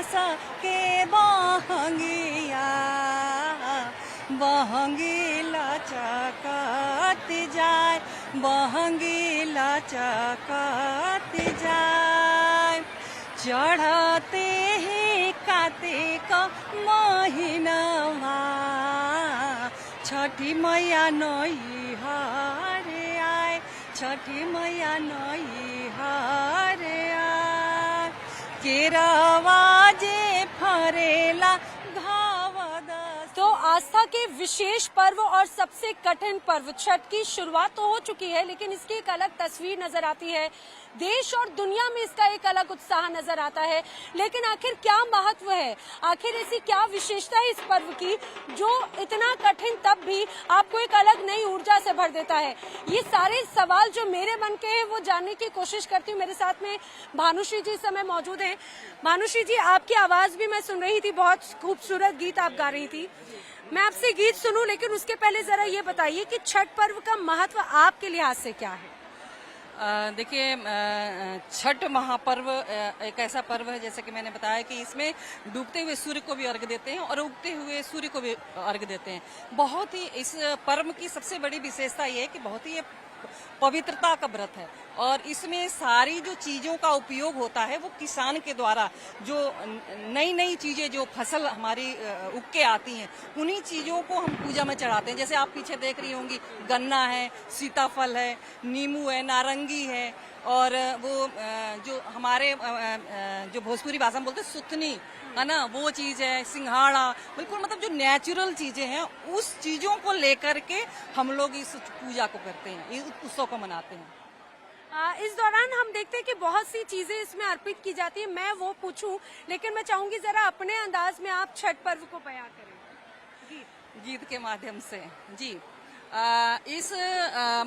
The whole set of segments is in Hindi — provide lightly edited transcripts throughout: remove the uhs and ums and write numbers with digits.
सके बहंगिया बहंगी लचकत जाए बहंगी लचकत जाए चढ़ते ही कार्तिक महीनवा छठी मैया नई हरे आए छठी मैया नई हरे आए केरवा जे फरेला तो आस्था के विशेष पर्व और सबसे कठिन पर्व छठ की शुरुआत तो हो चुकी है, लेकिन इसकी एक अलग तस्वीर नजर आती है। देश और दुनिया में इसका एक अलग उत्साह नजर आता है। लेकिन आखिर क्या महत्व है, आखिर ऐसी क्या विशेषता है इस पर्व की जो इतना कठिन तब भी आपको एक अलग नई ऊर्जा से भर देता है? ये सारे सवाल जो मेरे मन के हैं वो जानने की कोशिश करती हूँ। मेरे साथ में भानुश्री जी इस समय मौजूद हैं। भानुश्री जी, आपकी आवाज भी मैं सुन रही थी, बहुत खूबसूरत गीत आप गा रही थी। मैं आपसे गीत सुनूं, लेकिन उसके पहले जरा ये बताइए कि छठ पर्व का महत्व आपके लिहाज से क्या है? देखिए, छठ महापर्व एक ऐसा पर्व है, जैसे कि मैंने बताया कि इसमें डूबते हुए सूर्य को भी अर्घ्य देते हैं और उगते हुए सूर्य को भी अर्घ्य देते हैं। बहुत ही इस पर्व की सबसे बड़ी विशेषता ये है कि बहुत ही पवित्रता का व्रत है और इसमें सारी जो चीजों का उपयोग होता है वो किसान के द्वारा जो नई नई चीजें जो फसल हमारी उग के आती हैं उन्हीं चीजों को हम पूजा में चढ़ाते हैं। जैसे आप पीछे देख रही होंगी, गन्ना है, सीताफल है, नींबू है, नारंगी है और वो जो हमारे जो भोजपुरी भाषा में बोलते हैं सुथनी है ना, वो चीज है, सिंघाड़ा, बिल्कुल मतलब जो नेचुरल चीजें हैं उस चीजों को लेकर के हम लोग इस पूजा को करते हैं, इस उत्सव को मनाते हैं। इस दौरान हम देखते हैं कि बहुत सी चीजें इसमें अर्पित की जाती है। मैं वो पूछूं, लेकिन मैं चाहूंगी जरा अपने अंदाज में आप छठ पर्व को बयां करें गीत के माध्यम से। जी, इस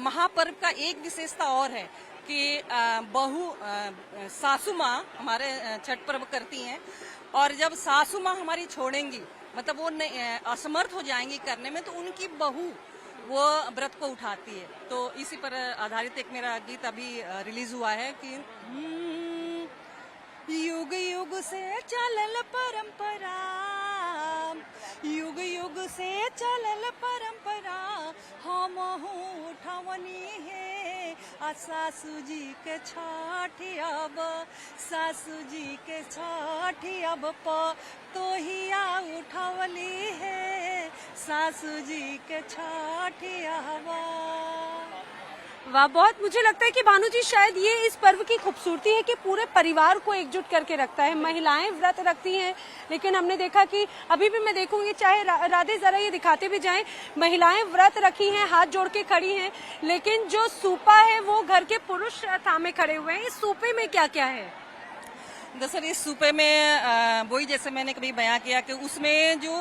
महापर्व का एक विशेषता और है कि सासू माँ हमारे छठ पर्व करती हैं और जब सासू माँ हमारी छोड़ेंगी, मतलब वो असमर्थ हो जाएंगी करने में, तो उनकी बहू वो व्रत को उठाती है। तो इसी पर आधारित एक मेरा गीत अभी रिलीज हुआ है कि युग युग से चलल परंपरा, युग युग से चलल परंपरा हम उठवनी है आ सासू जी के छठी अब, सासू जी के छठी अब तोहिया उठवली है सासू जी के छठी अब। वाह, बहुत मुझे लगता है कि भानु जी शायद ये इस पर्व की खूबसूरती है कि पूरे परिवार को एकजुट करके रखता है। महिलाएं व्रत रखती हैं, लेकिन हमने देखा कि अभी भी मैं देखूंगी, चाहे राधे जरा ये दिखाते भी जाएं, महिलाएं व्रत रखी हैं, हाथ जोड़ के खड़ी हैं, लेकिन जो सूपा है वो घर के पुरुष थामे खड़े हुए हैं। इस सूपे में क्या क्या है? दरअसल इस सूपे में वही जैसे मैंने कभी बयां किया कि उसमें जो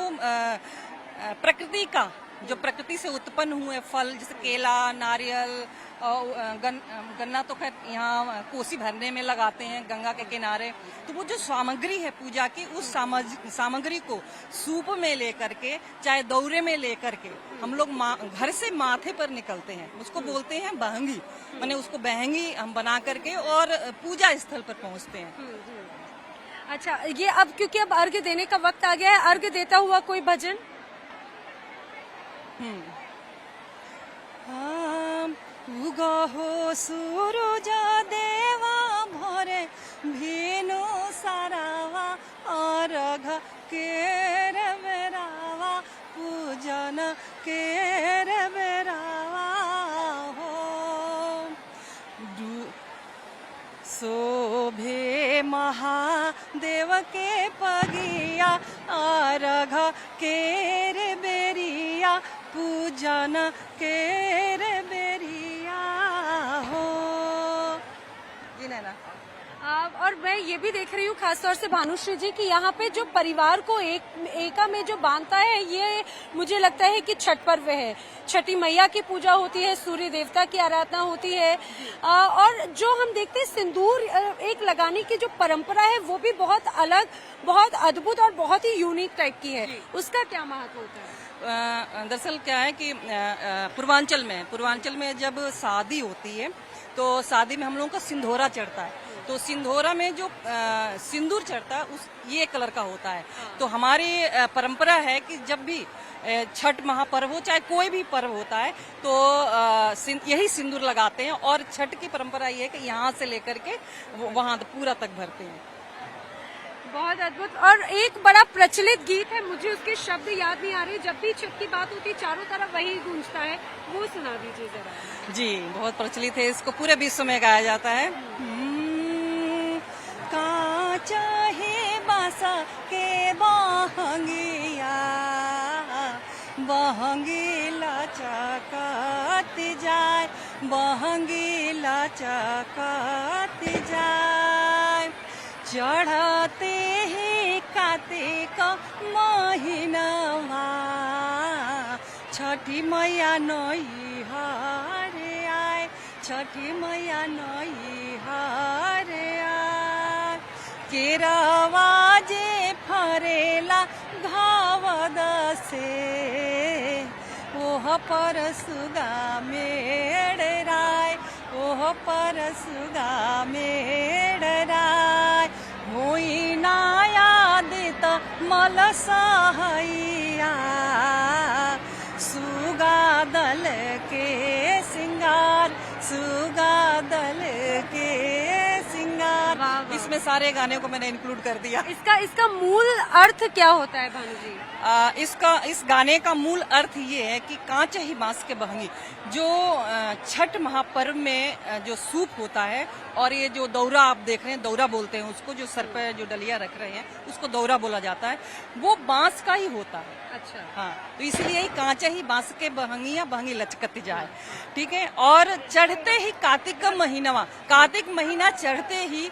प्रकृति का, जो प्रकृति से उत्पन्न हुए फल, जैसे केला, नारियल, गन्ना तो खैर यहाँ कोसी भरने में लगाते हैं गंगा के किनारे, तो वो जो सामग्री है पूजा की, उस सामग्री को सूप में लेकर के, चाहे दौरे में लेकर के हम लोग घर से माथे पर निकलते हैं, उसको बोलते हैं बहंगी, माने उसको बहंगी हम बना करके और पूजा स्थल पर पहुँचते हैं। अच्छा, ये अब क्योंकि अब अर्घ्य देने का वक्त आ गया है, अर्घ्य देता हुआ कोई भजन? उगहो सूरज देवा भोरे भेनु सारावा अर्घ केर बेरावा पूजन केर बेरावा हो शोभे महादेव के पगिया अर्घ केर बेरिया पूजन केर बेरिया हो। जी नैना। और मैं ये भी देख रही हूँ खासतौर से भानुश्री जी कि यहाँ पे जो परिवार को एका में जो बांधता है, ये मुझे लगता है कि छठ पर्व है। छठी मैया की पूजा होती है, सूर्य देवता की आराधना होती है और जो हम देखते हैं सिंदूर एक लगाने की जो परंपरा है वो भी बहुत अलग, बहुत अद्भुत और बहुत ही यूनिक टाइप की है। उसका क्या महत्व होता है? दरअसल क्या है कि पूर्वांचल में जब शादी होती है तो शादी में हम लोगों का सिंधोरा चढ़ता है। तो सिंधोरा में जो सिंदूर चढ़ता है उस ये कलर का होता है। तो हमारी परंपरा है कि जब भी छठ महापर्व हो चाहे कोई भी पर्व होता है तो यही सिंदूर लगाते हैं, और छठ की परंपरा ये है कि यहाँ से लेकर के वहाँ पूरा तक भरते हैं। बहुत अद्भुत। और एक बड़ा प्रचलित गीत है, मुझे उसके शब्द याद नहीं आ रहे, जब भी छठ की बात होती है चारों तरफ वही गूंजता है, वो सुना दीजिए जरा। जी, बहुत प्रचलित है, इसको पूरे विश्व में गाया जाता है। काचा है बासा के बहंगिया, बहंगी लचकत जाए, बहंगी लचकत जाए, चढ़ते ही कार्तिक महीनवा, छठी मैया नई हरे आए, छठी मैया नई हरे आए, केरवा जे फरेला घावद से, ओह पर सुगा मेड़ राय, ओह पर सुगा मेड़ राय, होई ना याद त मल सहैया, सुगा दल के सिंगार, सुगा दल के सिंगार। इसमें सारे गाने को मैंने इंक्लूड कर दिया। इसका मूल अर्थ क्या होता है भानु जी? इस गाने का मूल अर्थ ये है कि कांच ही बांस के बहंगी, जो छठ महापर्व में जो सूप होता है और ये जो दौरा आप देख रहे हैं, दौरा बोलते हैं उसको, जो सर पे जो डलिया रख रहे हैं उसको दौरा बोला जाता है, वो बांस का ही होता है। अच्छा। हाँ, तो इसलिए ही कांचा ही बांस के बहंगिया, बहंगी लचकती जाए, ठीक है। और चढ़ते ही कार्तिक का महीना, कार्तिक महीना चढ़ते ही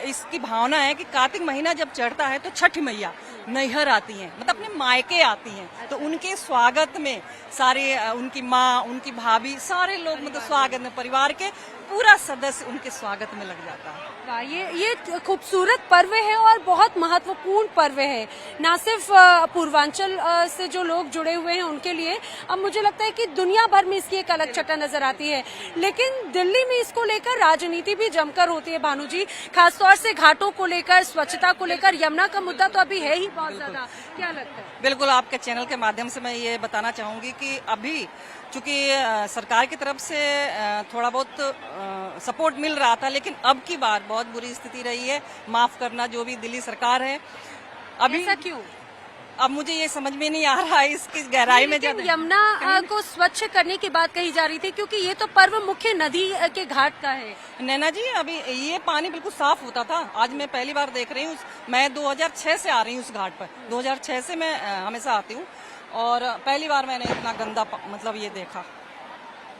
इसकी भावना है कि कार्तिक महीना जब चढ़ता है तो छठ मैया नैहर आती हैं, मतलब अपने मायके आती हैं। तो उनके स्वागत में सारे उनकी माँ, उनकी भाभी, सारे लोग मतलब स्वागत में, परिवार के पूरा सदस्य उनके स्वागत में लग जाता है। वाह, ये खूबसूरत पर्व है और बहुत महत्वपूर्ण पर्व है, ना सिर्फ पूर्वांचल से जो लोग जुड़े हुए हैं उनके लिए, अब मुझे लगता है कि दुनिया भर में इसकी एक अलग छटा नजर आती है। लेकिन दिल्ली में इसको लेकर राजनीति भी जमकर होती है भानु जी, खासतौर से घाटों को लेकर, स्वच्छता को लेकर। यमुना का मुद्दा तो अभी है ही बहुत ज्यादा, क्या लगता है? बिल्कुल, आपके चैनल के माध्यम से मैं ये बताना चाहूंगी कि अभी चूंकि सरकार की तरफ से थोड़ा बहुत सपोर्ट मिल रहा था, लेकिन अब की बार बहुत बुरी स्थिति रही है। माफ करना जो भी दिल्ली सरकार है। अभी ऐसा क्यों? अब मुझे ये समझ में नहीं आ रहा है इसकी गहराई में। लेकिन यमुना को स्वच्छ करने की बात कही जा रही थी, क्योंकि ये तो पर्व मुख्य नदी के घाट का है। नैना जी, अभी ये पानी बिल्कुल साफ होता था, आज मैं पहली बार देख रही हूँ। मैं 2006 से आ रही हूँ उस घाट पर, 2006 से मैं हमेशा आती हूँ, और पहली बार मैंने इतना गंदा मतलब ये देखा।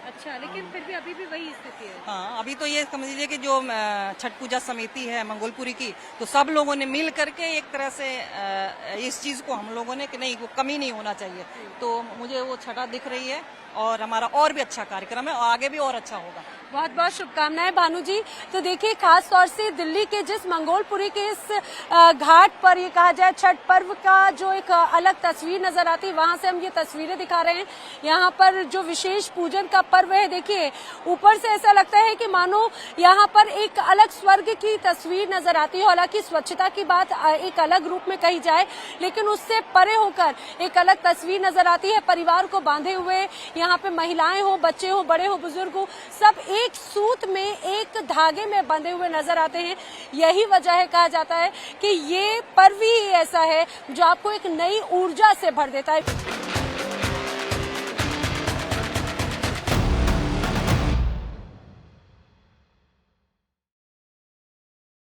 अच्छा, लेकिन फिर भी अभी भी वही स्थिति है। हाँ, अभी तो ये समझ लीजिए कि जो छठ पूजा समिति है मंगोलपुरी की, तो सब लोगों ने मिल करके एक तरह से इस चीज को हम लोगों ने कि नहीं, वो कमी नहीं होना चाहिए। तो मुझे वो छठा दिख रही है, और हमारा और भी अच्छा कार्यक्रम है, और आगे भी और अच्छा होगा। बहुत बहुत शुभकामनाएं भानु जी। तो देखिए, खास तौर से दिल्ली के जिस मंगोलपुरी के इस घाट पर ये कहा जाए छठ पर्व का जो एक अलग तस्वीर नजर आती है, वहां से हम ये तस्वीरें दिखा रहे हैं। यहाँ पर जो विशेष पूजन का पर्व है, देखिए ऊपर से ऐसा लगता है कि मानो यहाँ पर एक अलग स्वर्ग की तस्वीर नजर आती है। हालांकि स्वच्छता की बात एक अलग रूप में कही जाए, लेकिन उससे परे होकर एक अलग तस्वीर नजर आती है। परिवार को बांधे हुए यहाँ पे महिलाएं हो, बच्चे हो, बड़े हो, बुजुर्ग हो, सब एक सूत में, एक धागे में बंधे हुए नजर आते हैं। यही वजह है, कहा जाता है कि ये पर्व ही ऐसा है जो आपको एक नई ऊर्जा से भर देता है।